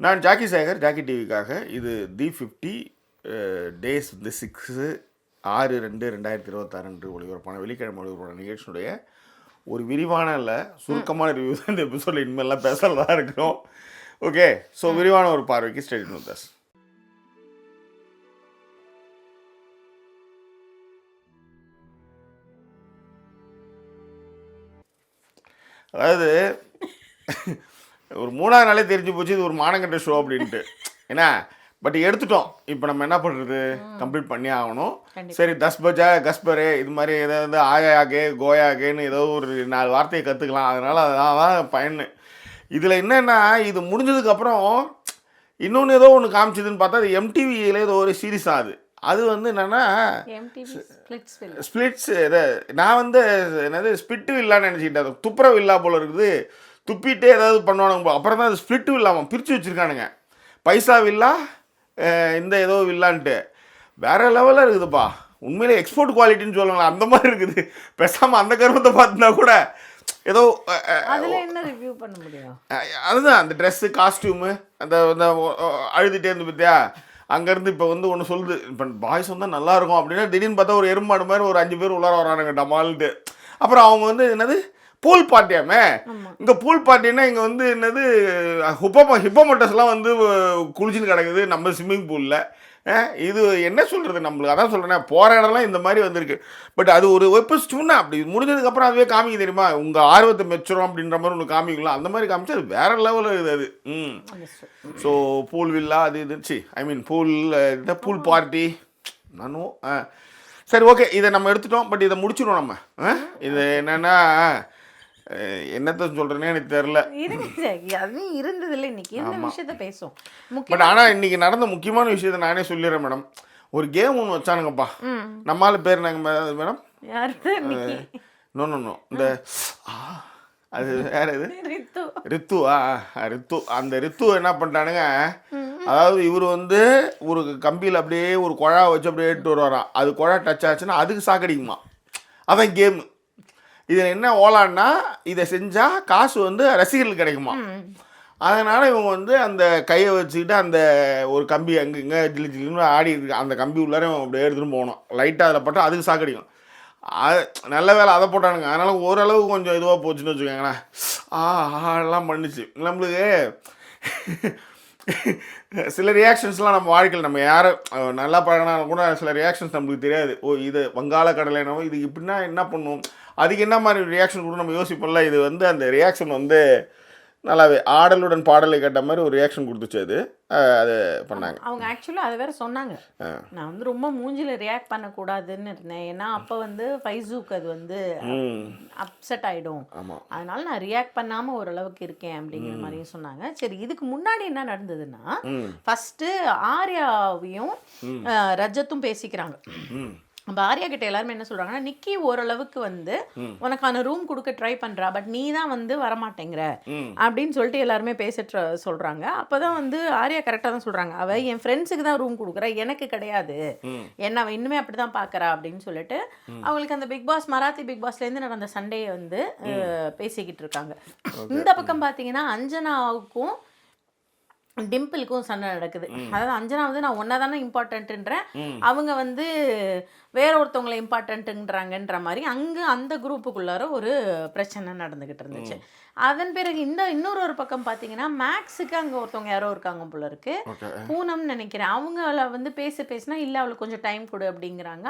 நான் Jackie Sekar, Jackie டிவிக்காக. இது தி 50 days இந்த 6/2/2026 அன்று ஒளிபரப்பான வெள்ளிக்கிழமை ஒளிபரப்பான நிகழ்ச்சியினுடைய ஒரு விரிவான இல்லை சுருக்கமான ரிவ்யூ தான் இந்த எபிசோடில் இனிமேலாம் பேசுகிறதா இருக்கிறோம். ஓகே, ஸோ விரிவான ஒரு பார்வைக்கு ஸ்டேட் வித் அஸ். அதாவது ஒரு 3ஆவது நாளே தெரிஞ்சு போச்சு இது ஒரு மானங்கட்ட ஷோ அப்படின்ட்டு. ஏன்னா பட் எடுத்துட்டோம். இப்போ நம்ம என்ன பண்ணுறது, கம்ப்ளீட் பண்ணி ஆகணும். சரி, 10 பஜா கஸ்பரே இது மாதிரி ஏதாவது ஆயாகே கோயாகேன்னு ஏதோ ஒரு 4 வார்த்தையை கற்றுக்கலாம். அதனால் அதான் பயன். இதில் என்னென்னா, இது முடிஞ்சதுக்கப்புறம் இன்னொன்று ஏதோ ஒன்று காமிச்சதுன்னு பார்த்தா அது எம்டிவியில் ஏதோ ஒரு சீரீஸ் ஆகுது. அது வந்து என்னென்னா ஸ்பிளிட்ஸ். நான் வந்து என்னது ஸ்பிட்டு வில்லான்னு நினச்சிக்கிட்டேன். அது துப்புரவு வில்லா போல் இருக்குது. துப்பிட்டே ஏதாவது பண்ணுவானுங்க. அப்புறம் தான் அது ஸ்பிளிட்டு வில்லாமல் பிரித்து வச்சுருக்கானுங்க. பைசா வில்லா, இந்த ஏதோ வில்லான்ட்டு வேறு லெவலில் இருக்குதுப்பா. உண்மையிலே எக்ஸ்போர்ட் குவாலிட்டின்னு சொல்லுவாங்களா அந்த மாதிரி இருக்குது. பேசாமல் அந்த கருமத்தை பார்த்துனா கூட ஏதோ என்ன ரிவ்யூ பண்ண முடியும். அதுதான் அந்த ட்ரெஸ்ஸு காஸ்டியூமு அந்த அழுதுகிட்டே இருந்து பார்த்தியா. அங்கேருந்து இப்போ வந்து ஒன்று சொல்லுது, இப்போ பாய்ஸ் வந்தால் நல்லாயிருக்கும் அப்படின்னா திடீர்னு பார்த்தா ஒரு எறும்பாடு மாதிரி ஒரு 5 பேர் உள்ளார வரானுங்க டமால்ட்டு. அப்புறம் அவங்க வந்து என்னது பூல் பார்ட்டியாமே. இங்கே பூல் பார்ட்டின்னா இங்கே வந்து என்னது ஹிப்போமோட்டஸ்லாம் வந்து குளிச்சுன்னு கிடக்குது நம்ம ஸ்விம்மிங் பூலில். இது என்ன சொல்கிறது நம்மளுக்கு. அதான் சொல்கிறேன், போகிற இடம்லாம் இந்த மாதிரி வந்திருக்கு. பட் அது ஒரு எபிசோட்னா அப்படி முடிஞ்சதுக்கப்புறம் அதுவே காமிக்க தெரியுமா, உங்கள் ஆர்வத்தை மெச்சுறோம் அப்படின்ற மாதிரி ஒன்று காமிக்கலாம். அந்த மாதிரி காமிச்சு அது வேறு லெவலில் இருக்குது அது. ஸோ பூல் வில்லா அது இருந்துச்சு. ஐ மீன் பூல் பார்ட்டி நானும் சரி ஓகே, இதை நம்ம எடுத்துட்டோம். பட் இதை முடிச்சிடுவோம் நம்ம. இது என்னென்னா என்னத்த சொல்கிறேன்னே எனக்கு தெரில. இருந்தது இல்லை இன்னைக்கு இந்த விஷயத்த பேசும். பட் ஆனால் இன்னைக்கு நடந்த முக்கியமான விஷயத்தை நானே சொல்லிடுறேன் மேடம். ஒரு கேம் ஒன்று வச்சானுங்கப்பா. நம்மளால பேர் நாங்கள் மேடம் நோ இந்த அது வேற இது ரித்துவா ரித்து. அந்த ரித்து என்ன பண்ணிட்டானுங்க, அதாவது இவர் வந்து ஒரு கம்பியில் அப்படியே ஒரு குழா வச்சு அப்படியே எடுத்து வருவாராம். அது குழா டச் ஆச்சுன்னா அதுக்கு சாக்கடிக்குமா. அதான் கேமு. இதில் என்ன ஓலான்னா, இதை செஞ்சால் காசு வந்து ரசிகர்களுக்கு கிடைக்குமா. அதனால் இவங்க வந்து அந்த கையை வச்சுக்கிட்டு அந்த ஒரு கம்பி அங்கே இங்கே ஜில்லு ஜில்லுன்னு ஆடி இருக்கு. அந்த கம்பி உள்ளார அப்படியே எடுத்துகிட்டு போகணும். லைட்டாக அதில் போட்டால் அதுக்கு சாக்கடிக்கும். அது நல்ல வேலை அதை போட்டானுங்க. அதனால் ஓரளவு கொஞ்சம் இதுவாக போச்சுன்னு வச்சுக்கோங்களேன். ஆலாம் பண்ணிச்சு. நம்மளுக்கு சில ரியாக்ஷன்ஸ்லாம் நம்ம வாழ்க்கையில் நம்ம யாரும் நல்லா பழகினாலும் கூட சில ரியாக்ஷன்ஸ் நம்மளுக்கு தெரியாது. ஓ இது வங்காள கடலைனோ இது இப்படின்னா என்ன பண்ணுவோம், அதுக்கு என்ன மாதிரி ரியாக்ஷன் கூட நம்ம யோசிப்போம்ல. இது வந்து அந்த ரியாக்ஷன் வந்து நல்லாவே ஆடலுடன் பாடலை கேட்ட மாதிரி ஒரு ரியாக்ஷன் கொடுத்துச்சு. அது பண்ணாங்க அவங்க. ஆக்சுவலாக அதை வேற சொன்னாங்க, நான் வந்து ரொம்ப மூஞ்சில் ரியாக்ட் பண்ணக்கூடாதுன்னு இருந்தேன். ஏன்னா அப்போ வந்து ஃபைசூக்கு அது வந்து அப்செட் ஆகிடும், அதனால நான் ரியாக்ட் பண்ணாமல் ஓரளவுக்கு இருக்கேன் அப்படிங்கிற மாதிரியும் சொன்னாங்க. சரி, இதுக்கு முன்னாடி என்ன நடந்ததுன்னா, ஃபஸ்ட்டு ஆர்யாவையும் ரஜத்தும் பேசிக்கிறாங்க. நம்ம ஆர்யா கிட்ட எல்லாருமே என்ன சொல்கிறாங்கன்னா, நிக்கி ஓரளவுக்கு வந்து உனக்கான ரூம் கொடுக்க ட்ரை பண்ணுறா, பட் நீ தான் வந்து வரமாட்டேங்கிற அப்படின்னு சொல்லிட்டு எல்லாருமே சொல்கிறாங்க. அப்போ தான் வந்து ஆர்யா கரெக்டாக தான் சொல்கிறாங்க, அவள் என் ஃப்ரெண்ட்ஸுக்கு தான் ரூம் கொடுக்குறா, எனக்கு கிடையாது, என்ன அவள் இன்னுமே அப்படி தான் பார்க்குறா அப்படின்னு சொல்லிட்டு அவங்களுக்கு அந்த பிக் பாஸ் மராத்தி பிக் பாஸ்லேருந்து நடந்த சண்டையை வந்து பேசிக்கிட்டு இருக்காங்க. இந்த பக்கம் பார்த்தீங்கன்னா அஞ்சனாவுக்கும் டிம்பிளுக்கும் சண்டை நடக்குது. அதாவது அஞ்சனா வந்து நான் ஒன்னா தானே இம்பார்ட்டன்ட்ன்றேன், அவங்க வந்து வேற ஒருத்தவங்களை இம்பார்ட்டன்ட்டுன்றாங்கன்ற மாதிரி அங்கே அந்த குரூப்புக்குள்ளார ஒரு பிரச்சனை நடந்துக்கிட்டு இருந்துச்சு. அதன் பிறகு இன்னொரு பக்கம் பார்த்தீங்கன்னா மேக்ஸுக்கு அங்கே ஒருத்தவங்க யாரோ இருக்காங்க போல இருக்கு, பூனம்னு நினைக்கிறேன். அவங்கள வந்து பேசினா இல்லை அவளுக்கு கொஞ்சம் டைம் கொடு அப்படிங்கிறாங்க.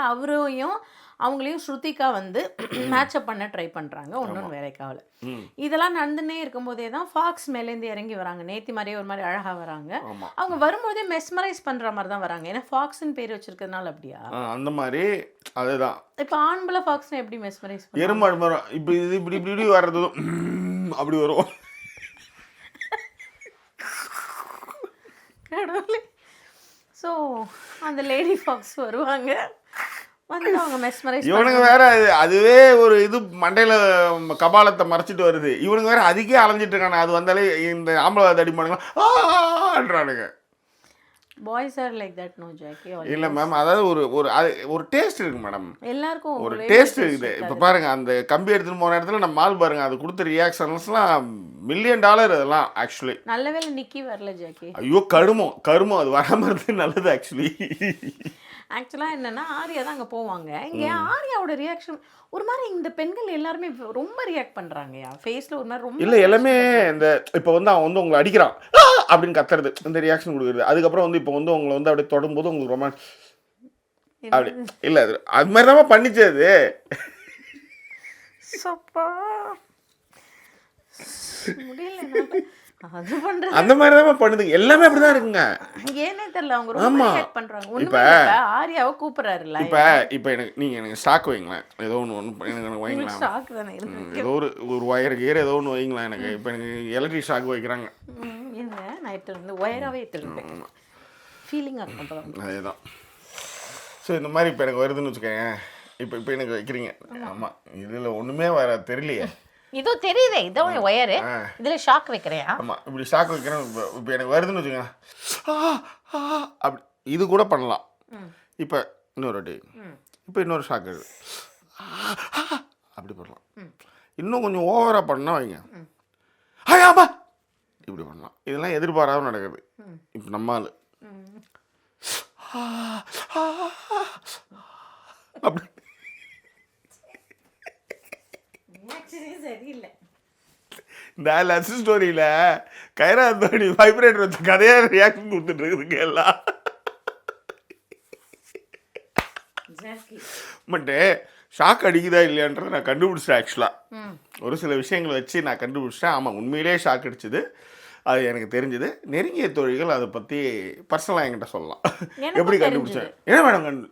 அவங்களையும் ஸ்ருதிகா வந்து மேட்சப் பண்ண ட்ரை பண்ணுறாங்க, ஒன்றும் வேலைக்காகல. இதெல்லாம் நடந்துன்னே இருக்கும்போதே தான் ஃபாக்ஸ் மேலேருந்து இறங்கி வராங்க. நேத்தி மாதிரியே ஒரு மாதிரி அழகாக வராங்க. அவங்க வரும்போதே மெஸ்மரைஸ் பண்ணுற மாதிரி தான் வராங்க. ஏன்னா ஃபாக்ஸ்ன்னு பேர் வச்சிருக்கிறதுனால அப்படியா அந்த மாதிரி. அதுதான் இப்போ ஆண்புல ஃபாக்ஸ்னு எப்படி மெஸ்மரைஸ் எறும்பாடு வரும். இப்போ இது இப்படி இப்படி வர்றது அப்படி வரும். கடவுளே. ஸோ அந்த லேடி ஃபாக்ஸ் வருவாங்க, வந்து அவங்க மெஸ்மரைஸ். இவனுங்க வேற அதுவே ஒரு இது மண்டையில் கபாலத்தை மறைச்சிட்டு வருது. இவனுங்க வேற அதுக்கே அலைஞ்சிட்டு இருக்கானு. அது வந்தாலே இந்த ஆம்பளை அடிமானுங்க ஆன்றானுங்க. Boys are like that no ஜாக்கி. இல்லை மேம், அதாவது ஒரு டேஸ்ட் இருக்கு மேடம், எல்லாருக்கும் ஒரு டேஸ்ட் இருக்குது. இப்போ பாருங்க, அந்த கம்பி எடுத்துட்டு போன இடத்துல நம்ம மால் பாருங்க, அது கொடுத்த ரியாக்ஷன்ஸ்லாம் $1 மில்லியன் அதெல்லாம் ஆக்சுவலி. நல்ல வேளை நிக்கி வரல ஜாக்கி. ஐயோ கருமம் அது வராமல் இருந்தது நல்லது ஆக்சுவலி. ஆக்சுவலாக என்னன்னா ஆர்யா தான் அங்கே போவாங்க. இங்கே ஆர்யாவோட ரியாக்ஷன் ஒரு மாதிரி, இந்த பெண்கள் எல்லாருமே ரொம்ப ரியாக்ட் பண்ணுறாங்கயா ஃபேஸில் ஒரு மாதிரி ரொம்ப. இல்லை எல்லாமே இந்த இப்போ வந்து அவன் வந்து உங்களை அடிக்கிறான் அப்படின்னு கத்துறது, இந்த ரியாக்ஷன் கொடுக்குறது. அதுக்கப்புறம் வந்து இப்போ வந்து உங்களை வந்து அப்படியே தொடும்போது உங்களுக்கு ரொம்ப அப்படி இல்லை, அது மாதிரி தான் பண்ணிச்சு அது. முடியல அது பண்றது, அந்த மாதிரி தான் பண்ணுது. எல்லாமே அப்படிதான் இருக்குங்க. ஏனே தெரியல, அவங்க ரொம்ப ரியாக்ட் பண்றாங்க. இப்ப ஆர்யாவை கூப்பிடுறாருல, இப்ப எனக்கு ஸ்டாக் வைங்களேன், ஏதோ ஒன்று எனக்கு வைங்களேன், ஸ்டாக் தானே இருக்கு, ஏதோ ஒரு ஒயர் கீர் ஏதோ ஒன்று வைங்களேன். எனக்கு இப்போ எனக்கு எலக்ட்ரிக் ஸ்டாக் வைக்கிறாங்க. என்ன நைட்டு வந்து ஒயராகவே எடுத்துருக்கேன், ஃபீலிங்காக இருக்கும். அதேதான். ஸோ இந்த மாதிரி இப்போ எனக்கு வருதுன்னு வச்சுக்கோங்க. இப்போ எனக்கு வைக்கிறீங்க. ஆமாம், இதில் ஒன்றுமே வர தெரியலையே. இதோ தெரியுதே, இதோ ஒயரு, இதில் ஷாக் வைக்கிறியா? ஆமாம், இப்படி ஷாக் வைக்கிறேன். இப்போ எனக்கு வருதுன்னு வச்சுக்கோங்க, அப்படி இது கூட பண்ணலாம். இப்போ இன்னொரு வாட்டி, இப்போ இன்னொரு ஷாக் இருக்குது, அப்படி பண்ணலாம். இன்னும் கொஞ்சம் ஓவராக பண்ணால் வைங்க, ஆமா இப்படி பண்ணலாம். இதெல்லாம் எதிர்பாராமல் நடக்குது. இப்போ நம்மால் அப்படி சரியில்லை. இந்த லவ் ஸ்டோரியில் கைரா தோனி வைப்ரேட்டர் வச்ச கதையாக ரியாக்ஷன் கொடுத்துட்டு இருக்குதுங்க எல்லாம். பட்டு ஷாக் அடிக்குதா இல்லையான்றதை நான் கண்டுபிடிச்சிட்டேன். ஆக்சுவலாக ஒரு சில விஷயங்களை வச்சு நான் கண்டுபிடிச்சிட்டேன். ஆமாம், உண்மையிலே ஷாக் அடிச்சுது, அது எனக்கு தெரிஞ்சுது. நெருங்கிய தோழிகள் அதை பற்றி பர்சனலாக என்கிட்ட சொல்லலாம். எப்படி கண்டுபிடிச்சேன்? என்ன மேடம்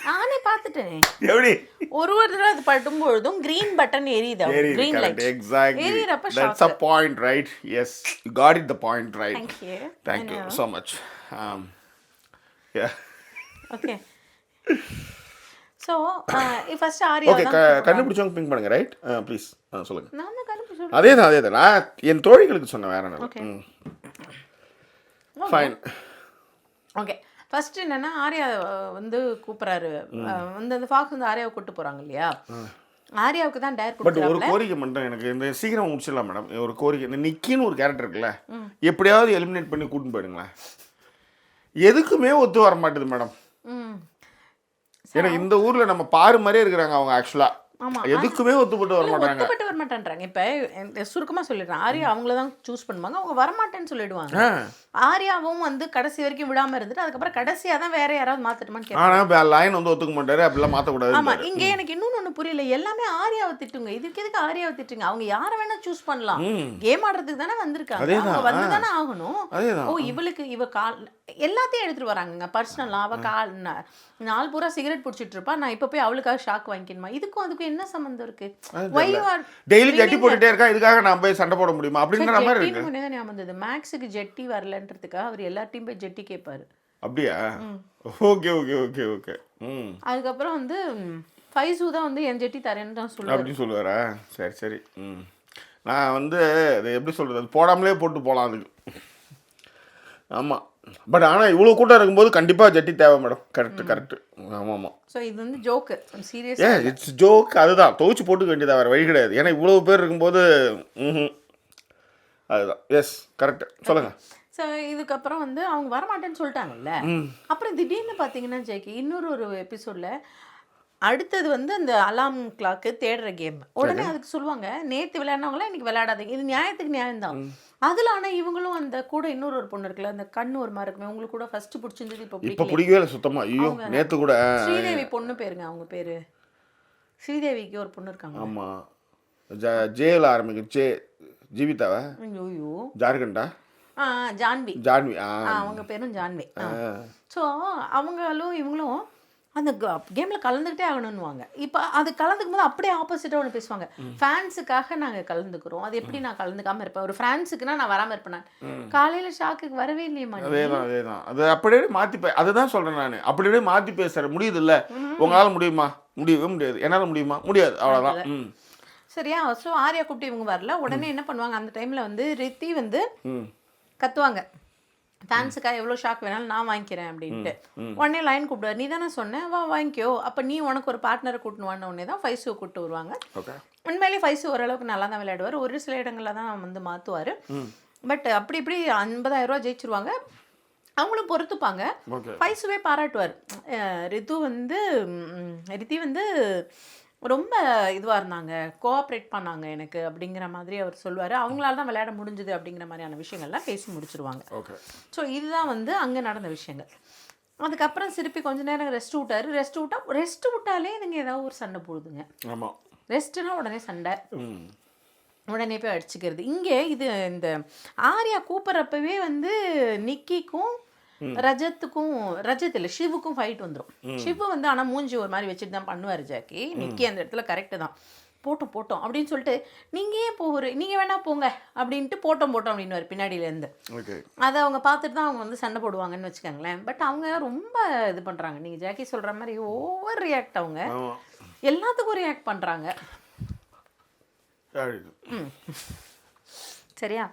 நானே பார்த்துட்டேன். எப்படி ஒரு தடவை அது பட்டும் பொழுதும் கிரீன் பட்டன் எரியுது, green light. Exactly, that's a point, right? Yes, you got it, the point, right? Thank you so much. Yeah, okay. So first Arya தான் கண்டுபிடிச்சவங்க பிங்க் பண்ணுங்க, ரைட்? ப்ளீஸ் சொல்லுங்க. நான் தான் கண்டுபிடிச்சேன். அதேதான் நான் என் தோழிகளுக்கு சொன்னேன், வேற என்ன. Fine, okay. ஃபர்ஸ்ட் என்னன்னா ஆர்யா வந்து கூப்பிட்றாரு, வந்து அந்த ஃபாக்ஸ் வந்து ஆர்யாவை கூப்பிட்டு போகிறாங்க இல்லையா, ஆர்யாவுக்கு தான் டயர் பட் ஒரு கோரிக்கை மட்டும் எனக்கு, இந்த சீக்கிரம் முடிச்சிடலாம் மேடம். ஒரு கோரிக்கை, இந்த நிக்கின்னு ஒரு கேரக்டர் இருக்குல்ல, எப்படியாவது எலிமினேட் பண்ணி கூட்டின்னு போயிடுங்களேன். எதுக்குமே ஒத்து வர மாட்டேது மேடம். ஏன்னா இந்த ஊரில் நம்ம பாரு மாதிரியே இருக்கிறாங்க அவங்க. ஆக்சுவலாக எதுக்குமே ஒத்துப்பட்டு வர மாட்டாங்க. இப்போ சுருக்கமாக சொல்லிடுறேன், ஆர்யா அவங்கள தான் சூஸ் பண்ணுவாங்க, அவங்க வரமாட்டேன்னு சொல்லிடுவாங்க. ஆர்யாவும் வந்து கடைசி வரைக்கும் விடாம இருந்துட்டு அதுக்கப்புறம் கடைசியா தான் வேற யாராவது மாத்தட்டுமான்னு கேட்பாங்க. லைன் வந்து ஒத்துக்க மாட்டாரு, அப்படிலாம் மாத்தக்கூடாது. ஆமா, இங்க எனக்கு இன்னொன்னு புரியல, எல்லாமே ஆர்யாவை திட்டுங்க. இதுக்கு எதுக்கு ஆர்யாவை திட்டுங்க? அவங்க யாரை வேணா சூஸ் பண்ணலாம், கேம் ஆடுறதுக்கு தானே வந்திருக்காங்க, அவங்க வந்து தானே ஆகணும். ஓ இவளுக்கு இவ கால் எல்லாத்தையும் எடுத்துட்டு வராங்க பர்சனலா. அவ கால் நாள் பூரா சிகரெட் பிடிச்சிட்டு இருப்பா, நான் இப்ப போய் அவளுக்காக ஷாக் வாங்கிக்கணுமா? இதுக்கும் அதுக்கும் என்ன சம்பந்தம் இருக்கு? டெய்லி ஜட்டி போட்டுட்டே இருக்கா, இதுக்காக நான் போய் சண்டை போட முடியுமா அப்படிங்கிற மாதிரி இருக்கு. ஞாபகம் மேக்ஸுக்கு ஜெட்டி வரலன்றதுக்காக அவர் எல்லாத்தையும் போய் ஜெட்டி கேட்பாரு. அப்படியா? Okay okay okay okay. அதுக்கப்புறம் வந்து ஃபைசு தான் வந்து என் ஜெட்டி தரேன்னு தான் சொல்லுவார். அப்படின்னு சொல்லுவாரா? சரி சரி. நான் வந்து அது எப்படி சொல்கிறது, அது போடாமலே போட்டு போகலாம் அதுக்கு. ஆமாம், பட் ஆனால் இவ்வளோ கூட்டம் இருக்கும்போது கண்டிப்பாக ஜட்டி தேவை மேடம். கரெக்டு. ஆமாம் ஆமாம். ஸோ இது வந்து ஜோக்கு, சீரியஸ். It's joke. அதுதான் துவச்சி போட்டுக்க வேண்டியதாக வேறு வழி கிடையாது. ஏன்னா இவ்வளோ பேர் இருக்கும்போது அதுதான். எஸ் கரெக்டு, சொல்லுங்கள். ஸோ இதுக்கப்புறம் வந்து அவங்க வரமாட்டேன்னு சொல்லிட்டாங்கல்ல, அப்புறம் திடீர்னு பார்த்தீங்கன்னா ஜெய்கி இன்னொரு எபிசோடில் அடுத்தது வந்து அந்த அலாம் கிளாக்கு தேடுற கேம். உடனே அதுக்கு சொல்லுவாங்க, நேற்று விளையாடினவங்களாம் இன்னைக்கு விளையாடாதீங்க. இது நியாயத்துக்கு நியாயம்தான். அதில் ஆனால் இவங்களும் அந்த கூட இன்னொரு பொண்ணு இருக்குல்ல, அந்த கண்ணு ஒரு மாதிரி இருக்குமே, உங்களுக்கு கூட ஃபர்ஸ்ட் பிடிச்சிருந்தது, இப்போ பிடிக்கவே இல்லை சுத்தமாக. ஐயோ நேற்று கூட ஸ்ரீதேவி பொண்ணு பேருங்க, அவங்க பேர் ஸ்ரீதேவிக்கு ஒரு பொண்ணு இருக்காங்க. ஆமாம், ஜேல ஆரம்பிக்கு ஜீவிதாவா? ஐயோ ஜார்க்கண்டா? ஜான்வி. அவங்க பேரும் ஜான்வி. ஸோ அவங்களும் இவங்களும் அந்த கேமில் கலந்துக்கிட்டே ஆகணும்னுவாங்க. இப்போ அது கலந்துக்கும் போது அப்படியே ஆப்போசிட்டாக ஒன்று பேசுவாங்க, ஃபேன்ஸுக்காக நாங்கள் கலந்துக்கிறோம், அது எப்படி நான் கலந்துக்காமல் இருப்பேன், ஒரு ஃபேன்ஸுக்குன்னா நான் வராமல் இருப்பேன். நான் காலையில் ஷாக்குக்கு வரவே இல்லையம்மா. அதேதான் அது அப்படியே மாற்றி அதுதான் சொல்கிறேன் நான். அப்படியே மாற்றி பேசுகிறேன். முடியுது இல்லை, உங்களால் முடியுமா? முடியவே முடியாது. என்னால் முடியுமா? முடியாது, அவ்வளோதான். சரியா? ஸோ ஆர்யா கூப்பிட்டு இவங்க வரல. உடனே என்ன பண்ணுவாங்க, அந்த டைமில் வந்து ரித்தி வந்து கத்துவாங்க, ஃபேன்ஸுக்காக எவ்வளோ ஷாக் வேணாலும் நான் வாங்கிக்கிறேன் அப்படின்ட்டு உடனே லைன் கூப்பிடுவார், நீ தானே சொன்னேன் வா வாங்கிக்கோ, அப்போ நீ உனக்கு ஒரு பார்ட்னரை கூட்டின்னு வான உடனே தான் ஃபைசு கூப்பிட்டு வருவாங்க. உண்மையிலேயே ஃபைசு ஓரளவுக்கு நல்லா தான் விளையாடுவார், ஒரு சில இடங்களில் தான் வந்து மாற்றுவார். பட் அப்படி இப்படி 50,000 ரூபா ஜெயிச்சிருவாங்க, அவங்களும் பொறுத்துப்பாங்க. ஃபைசுவே பாராட்டுவார். ரித்தி வந்து ரொம்ப இதுவாக இருந்தாங்க, கோஆப்ரேட் பண்ணாங்க எனக்கு அப்படிங்கிற மாதிரி அவர் சொல்லுவார். அவங்களால தான் விளையாட முடிஞ்சுது அப்படிங்கிற மாதிரியான விஷயங்கள்லாம் பேசி முடிச்சிருவாங்க. ஸோ இதுதான் வந்து அங்கே நடந்த விஷயங்கள். அதுக்கப்புறம் திருப்பி கொஞ்ச நேரம் ரெஸ்ட் விட்டாலே இதுங்க ஏதாவது ஒரு சண்டை போடுதுங்க. ரெஸ்ட்டுனா உடனே சண்டை, உடனே போய் அடிச்சுக்கிறது. இங்கே இது இந்த ஆர்யா கூப்பிட்றப்பவே வந்து நிக்கிக்கும் ரஜத் இல்லை ஷிவுக்கும் ஃபைட் வந்துடும். ஷிவு வந்து ஆனால் மூஞ்சி ஒரு மாதிரி வச்சுட்டு தான் பண்ணுவார் ஜாக்கி. நிக்கி அந்த இடத்துல கரெக்டு தான், போட்டோம் அப்படின்னு சொல்லிட்டு நீங்கள் ஏன் நீங்கள் வேணா போங்க அப்படின்ட்டு போட்டோம் அப்படின்னுவார் பின்னாடியிலேருந்து. அதை அவங்க பார்த்துட்டு தான் அவங்க வந்து சண்டை போடுவாங்கன்னு வச்சுக்கோங்களேன். பட் அவங்க ரொம்ப இது பண்ணுறாங்க, நீங்கள் ஜாக்கி சொல்கிற மாதிரி ஓவர் ரியாக்ட், அவங்க எல்லாத்துக்கும் ரியாக்ட் பண்ணுறாங்க. சரியா?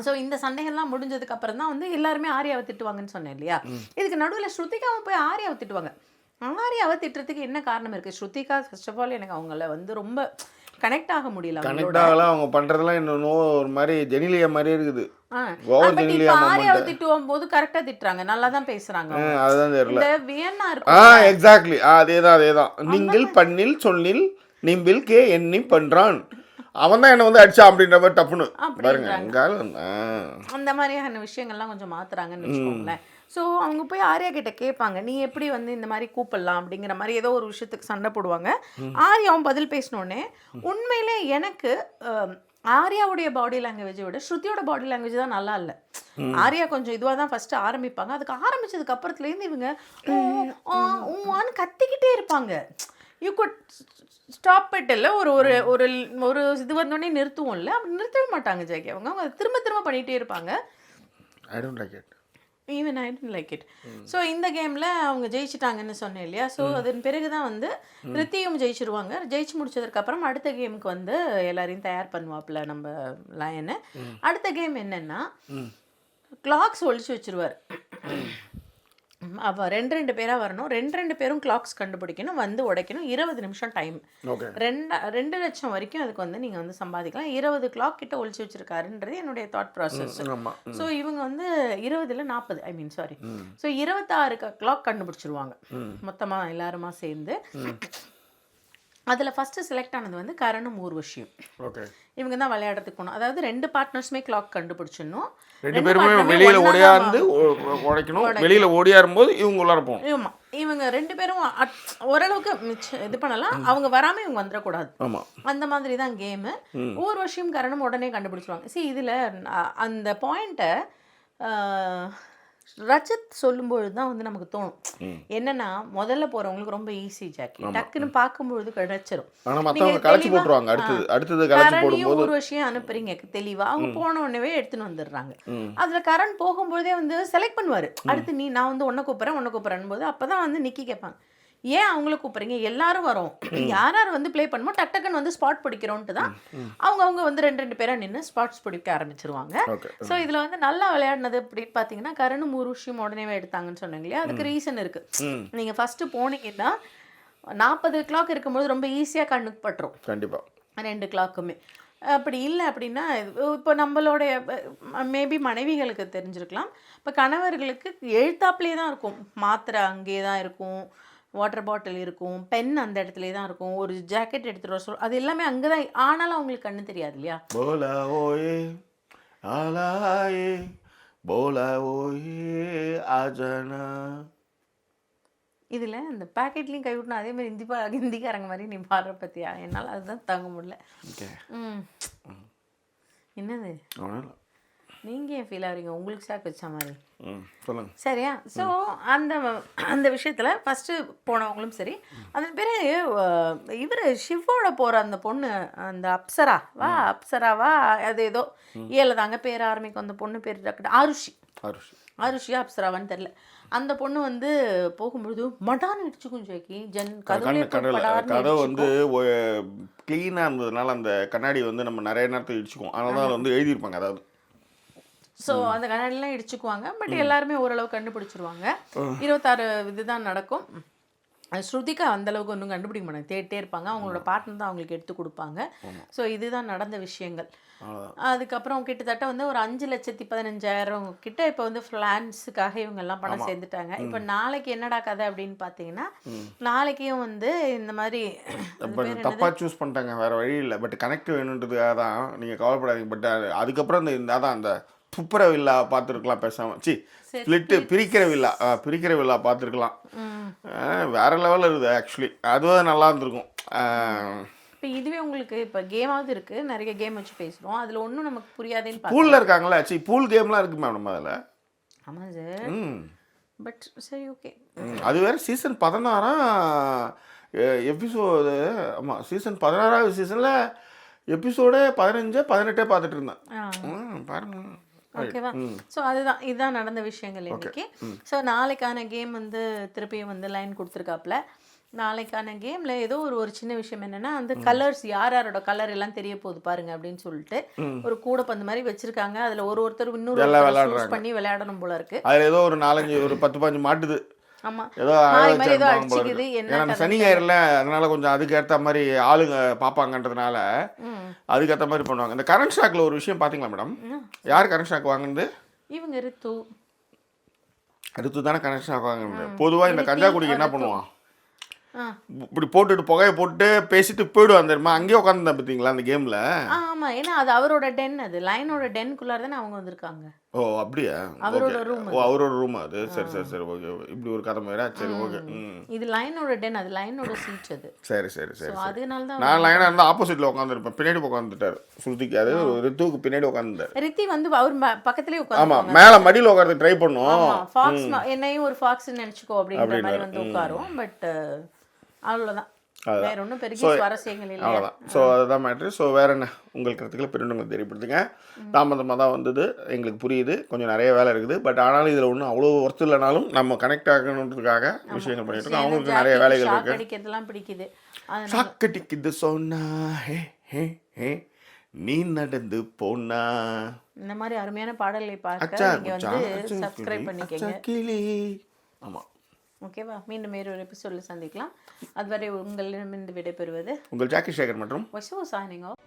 ஸோ இந்த சண்டைகள்லாம் முடிஞ்சதுக்கு அப்புறம் தான் வந்து எல்லாருமே ஆர்யாவை திட்டுவாங்கன்னு சொன்னேன் இல்லையா. இதுக்கு நடுவில் ஸ்ருதிகாவை போய் ஆர்யாவை திட்டுவாங்க. ஆர்யாவை திட்டுறதுக்கு என்ன காரணம் இருக்குது? ஸ்ருதிகா ஃபர்ஸ்ட் ஆஃப் ஆல் எனக்கு அவங்கள வந்து ரொம்ப கனெக்ட் ஆக முடியல. அவங்க பண்றதெல்லாம் இன்னும் ஒரு மாதிரி ஜெனிலியா மாதிரி இருக்குது. ஆர்யாவை திட்டுவோம் போது கரெக்டா திட்டுறாங்க, நல்லா தான் பேசுறாங்க. அதுதான் தெரியல. இந்த வியன்னா இருக்கு. எக்ஸாக்ட்லி அதேதான். நீங்கள் பண்ணில் சொல்லில் நிம்பில் கே எண்ணி பண்றான், அவன் தான் என்ன வந்து அடிச்சா அப்படின்ற மாதிரி டப்புன்னு பாருங்க. அந்த மாதிரியான விஷயங்கள்லாம் கொஞ்சம் மாத்துறாங்கன்னு வச்சுக்கோங்களேன். ஸோ அவங்க போய் ஆர்யா கிட்ட கேட்பாங்க, நீ எப்படி வந்து இந்த மாதிரி கூப்பிடலாம் அப்படிங்கிற மாதிரி ஏதோ ஒரு விஷயத்துக்கு சண்டை போடுவாங்க. ஆர்யாவும் பதில் பேசினோடனே உண்மையிலே எனக்கு ஆர்யாவுடைய பாடி லாங்குவேஜை விட ஸ்ருதியோட பாடி லாங்குவேஜ் தான் நல்லா இல்லை. ஆர்யா கொஞ்சம் இதுவாக தான் ஃபர்ஸ்ட் ஆரம்பிப்பாங்க, அதுக்கு ஆரம்பிச்சதுக்கு அப்புறத்துலேருந்து இவங்க கத்திக்கிட்டே இருப்பாங்க. யூ குட் ஸ்டாப் இட் இல்லை, ஒரு ஒரு ஒரு ஒரு இது வந்தோடனே நிறுத்துவோம்ல, அப்படி நிறுத்தவே மாட்டாங்க ஜாக்கி. அவங்க திரும்ப பண்ணிகிட்டே இருப்பாங்க. I don't like it. Even I don't like it. So இந்த கேமில் அவங்க ஜெயிச்சிட்டாங்கன்னு சொன்னேன் இல்லையா. ஸோ அதன் பிறகு தான் வந்து ரித்தியும் ஜெயிச்சிருவாங்க. ஜெயிச்சு முடிச்சதுக்கப்புறம் அடுத்த கேமுக்கு வந்து எல்லாரையும் தயார் பண்ணுவாப்புல நம்ம லயனு. அடுத்த கேம் என்னென்னா கிளாக்ஸ் ஒழிச்சு வச்சுருவார். அப்போ ரெண்டு பேராக வரணும், ரெண்டு பேரும் கிளாக்ஸ் கண்டுபிடிக்கணும், வந்து உடைக்கணும். 20 நிமிஷம் டைம், 2 லட்சம் வரைக்கும் அதுக்கு வந்து நீங்கள் வந்து சம்பாதிக்கலாம். 20 கிளாக் கிட்ட ஒழிச்சு வச்சிருக்காருன்றது என்னுடைய தாட் ப்ராசஸ். ஸோ இவங்க வந்து 20 40 ஐ மீன் சாரி, ஸோ 26 கிளாக் கண்டுபிடிச்சிருவாங்க மொத்தமாக எல்லாருமா சேர்ந்து. அதில் ஃபஸ்ட்டு செலக்ட் ஆனது வந்து கரணும் ஊர்வஷியும். இவங்க தான் விளையாடுறதுக்கு போகணும். அதாவது 2 பார்ட்னர்ஸுமே கிளாக் கண்டுபிடிச்சிடணும், 2 பேருமே வெளியில் ஓடியாந்து உடைக்கணும். வெளியில் ஓடியாரும்போது இவங்க உள்ளார போகணும். ஆமாம், இவங்க 2 பேரும் ஓரளவுக்கு இது பண்ணலாம், அவங்க வராமல் இவங்க வந்துடக்கூடாது. அந்த மாதிரி தான் கேமு. ஊர்வஷியும் கரணும் உடனே கண்டுபிடிச்சிருவாங்க. சரி, இதில் அந்த பாயிண்ட்டை ரஜத் சொல்லும்பொழுது தான் வந்து நமக்கு தோணும் என்னன்னா, முதல்ல போறவங்களுக்கு ரொம்ப ஈஸி ஜாக்கி, டக்குன்னு பார்க்கும்பொழுது கிடைச்சிரும். ஒரு விஷயம் அனுப்புறீங்க தெளிவா, அவங்க போன உடனே எடுத்துன்னு வந்துடுறாங்க. அதுல கரண் போகும்போதே வந்து செலக்ட் பண்ணுவாரு, அடுத்து நான் வந்து உன்னை கூப்பிட்றேன் போது அப்பதான் வந்து நிக்கி கேட்பாங்க, ஏன் அவங்கள கூப்பிட்றீங்க, எல்லாரும் வரோம், யார் வந்து ப்ளே பண்ணுமோ டக்குன்னு வந்து ஸ்பாட் பிடிக்கிறோன்ட்டு தான் அவங்க வந்து 2 பேராக நின்று ஸ்பாட்ஸ் பிடிக்க ஆரம்பிச்சிருவாங்க. ஸோ இதில் வந்து நல்லா விளையாடினது அப்படின்னு பார்த்தீங்கன்னா கரணும் ஊர்வஷியும் உடனே எடுத்தாங்கன்னு சொன்னாங்க இல்லையா. அதுக்கு ரீசன் இருக்குது. நீங்கள் ஃபஸ்ட்டு போனீங்கன்னா 40 கிளாக் இருக்கும்போது ரொம்ப ஈஸியாக கண்ணுக்கு பட்டுரும் கண்டிப்பாக 2 கிளாக்குமே. அப்படி இல்லை அப்படின்னா இப்போ நம்மளோடைய மேபி மனைவிகளுக்கு தெரிஞ்சிருக்கலாம், இப்போ கணவர்களுக்கு எழுத்தாப்புலேயே தான் இருக்கும், மாத்திரை அங்கேயே தான் இருக்கும், வாட்டர் பாட்டில் இருக்கும், பென் அந்த இடத்துல தான் இருக்கும், ஒரு ஜாக்கெட் எடுத்துகிட்டு வர சொல், அது எல்லாமே அங்கே தான். ஆனாலும் அவங்களுக்கு கண்ணு தெரியாது இல்லையா. போலா ஓயே ஆலாயே போலா ஓயே ஆஜனா. இதில் அந்த பேக்கெட்லேயும் கை விட்டணும், அதே மாதிரி ஹிந்திக்காரங்க மாதிரி நீ பாடுற பற்றியா, என்னால் அதுதான் தாங்க முடியல. என்னது நீங்கள் ஏன் ஃபீல் ஆகிறீங்க, உங்களுக்கு ஷாக் வச்ச மாதிரி சொல்லுங்க சரியா. ஸோ அந்த விஷயத்தில் ஃபஸ்ட்டு போனவங்களும் சரி, அதன் பிறகு இவர் ஷிவோட போகிற அந்த பொண்ணு, அந்த அப்சராவா அது ஏதோ ஏழை தாங்க பேர் ஆரம்பிக்கும், அந்த பொண்ணு பேர் ஆருஷியா அப்சராவான்னு தெரில. அந்த பொண்ணு வந்து போகும்பொழுது மடான்னு இடிச்சுக்கும் ஜாக்கி, கதவு வந்து க்ளீனாக இருந்ததுனால அந்த கண்ணாடி வந்து நம்ம நிறைய நேரத்தில் இடிச்சுக்கும், அதனால தான் வந்து எழுதியிருப்பாங்க. அதாவது ஸோ அந்த கண்ணாடிலாம் இடிச்சுக்குவாங்க. பட் எல்லாருமே ஓரளவு கண்டுபிடிச்சிருவாங்க. 26 இதுதான் நடக்கும். ஸ்ருதிகா அந்தளவுக்கு ஒன்றும் கண்டுபிடிக்க மாட்டாங்க, தேடிட்டே இருப்பாங்க. அவங்களோட பார்ட்னர் தான் அவங்களுக்கு எடுத்து கொடுப்பாங்க. ஸோ இதுதான் நடந்த விஷயங்கள். அதுக்கப்புறம் கிட்டத்தட்ட வந்து ஒரு 5,15,000 கிட்ட இப்போ வந்து ஃப்ளான்ஸுக்காக இவங்க எல்லாம் பணம் சேர்ந்துட்டாங்க. இப்போ நாளைக்கு என்னடா கதை அப்படின்னு பார்த்தீங்கன்னா, நாளைக்கும் வந்து இந்த மாதிரி தப்பாக சூஸ் பண்ணிட்டாங்க, வேறு வழி இல்லை. பட் கனெக்ட் வேணுன்றதுக்காக தான், நீங்கள் கவலைப்படாதீங்க. பட் அதுக்கப்புறம் அதான் அந்த துப்புர வில்லா பார்த்துருக்கலாம் பேசாமல். ஸ்பிளிட்டு பிரிக்கிற வில்லா பார்த்துருக்கலாம். வேற லெவலில் இருக்குது ஆக்சுவலி. அதுவும் நல்லா இருந்திருக்கும். இப்போ இதுவே உங்களுக்கு இப்போ கேமாவது இருக்குது, நிறைய கேம் வச்சு பேசுகிறோம். அதில் ஒன்றும் நமக்கு புரியாதேன்னு பூலில் இருக்காங்களா? பூல் கேம்லாம் இருக்குது மேம் நம்ம அதில். ஆமாம் சார். பட் சரி, ஓகே. அது வேறு சீசன் 16 எபிசோடு. ஆமாம், சீசன் 16வது சீசனில் எபிசோடு 15 18 பார்த்துட்டு இருந்தேன். பாருங்க. ஓகேவா? ஸோ இதுதான் நடந்த விஷயங்கள் இன்னைக்கு. ஸோ நாளைக்கான கேம் வந்து திருப்பியும் வந்து லைன் கொடுத்துருக்காப்புல. நாளைக்கான கேமில் ஏதோ ஒரு சின்ன விஷயம் என்னென்னா, அந்த கலர்ஸ் யாரோட கலர் எல்லாம் தெரிய போகுது பாருங்க அப்படின்னு சொல்லிட்டு ஒரு கூடைப்பந்து மாதிரி வச்சுருக்காங்க. அதில் ஒருத்தர் இன்னொரு சூஸ் பண்ணி விளையாடணும் போல இருக்கு. அதில் ஏதோ ஒரு 4-5 ஒரு 10-15 மாட்டுது. ஆமாம், ஏதோ அடிச்சுக்குது. என்ன சனி ஞாயிறுல அதனால கொஞ்சம் அதுக்கேற்ற மாதிரி ஆளுங்க பார்ப்பாங்கன்றதுனால அதுக்கேற்ற மாதிரி பண்ணுவாங்க. இந்த கரண்ட் ஸ்டாக்ல ஒரு விஷயம் பார்த்தீங்களா மேடம்? யார் கரண்ட் ஸ்டாக் வாங்குனது? இவங்க ரித்து தானே கரண்ட் ஸ்டாக் வாங்குறது. பொதுவாக இந்த கஞ்சா குடிக்கு என்ன பண்ணுவான், இப்படி போட்டுட்டு புகையை போட்டு பேசிட்டு போயிடுவான் தெரியுமா? அங்கேயே உட்காந்துருந்தேன் பார்த்தீங்களா அந்த கேமில்? ஆமாம், ஏன்னா அது அவரோட டென், அது லைனோட டென்குள்ளார தானே அவங்க வந்திருக்காங்க. ஓ அப்படியா? அவரோட ரூம். ஓ அவரோட ரூம் அது. சரி ஓகே. இப்படி ஒரு கதை மாதிரி. சரி ஓகே. இது லைனோட டென், அது லைனோட சீட் அது. சரி. அதனால தான் நான் லைனாக இருந்தால் ஆப்போசிட்டில் உட்காந்துருப்பேன். பின்னாடி உட்காந்துட்டாரு ஸ்ருதிக்கு. அது ரித்துவுக்கு பின்னாடி உட்காந்துட்டாரு. ரித்தி வந்து அவர் பக்கத்துலேயே உட்காந்து. ஆமாம், மேலே மடியில் உட்காந்து ட்ரை பண்ணுவோம். ஃபாக்ஸ் என்னையும் ஒரு ஃபாக்ஸ் நினச்சிக்கோ அப்படின்ற மாதிரி வந்து உட்காரும். பட் அவ்வளோதான், வேற ஒன்றும் பெரிய சுவாரஸ்யங்கள் இல்லை. அவ்வளோதான். ஸோ அதுதான் மேட்ரு. ஸோ வேற என்ன உங்கள் கருத்துக்களை பிரிண்டவங்க தெரியப்படுத்துங்க. தாமதமாக தான் வந்தது, எங்களுக்கு புரியுது, கொஞ்சம் நிறைய வேலை இருக்குது. பட் ஆனாலும் இதில் ஒன்றும் அவ்வளோ ஒர்த்து இல்லைனாலும் நம்ம கனெக்ட் ஆகணுன்றதுக்காக விஷயங்கள் பண்ணிட்டு இருக்கோம். அவங்களுக்கு நிறைய வேலைகள் இருக்குது. அடிக்கிறதுலாம் பிடிக்குது. சாக்கடிக்குது சொன்னா நீ நடந்து போனா. இந்த மாதிரி அருமையான பாடல்களை பார்க்க நீங்க வந்து சப்ஸ்கிரைப் பண்ணிக்கங்க. ஆமாம், ஓகேவா? மீண்டும் வேறொரு எபிசோடில் சந்திக்கலாம். அதுவரை உங்களிடமிருந்து விடைபெறுவது உங்கள் ஜாக்கி சேகர் மற்றும் வசு. Signing off.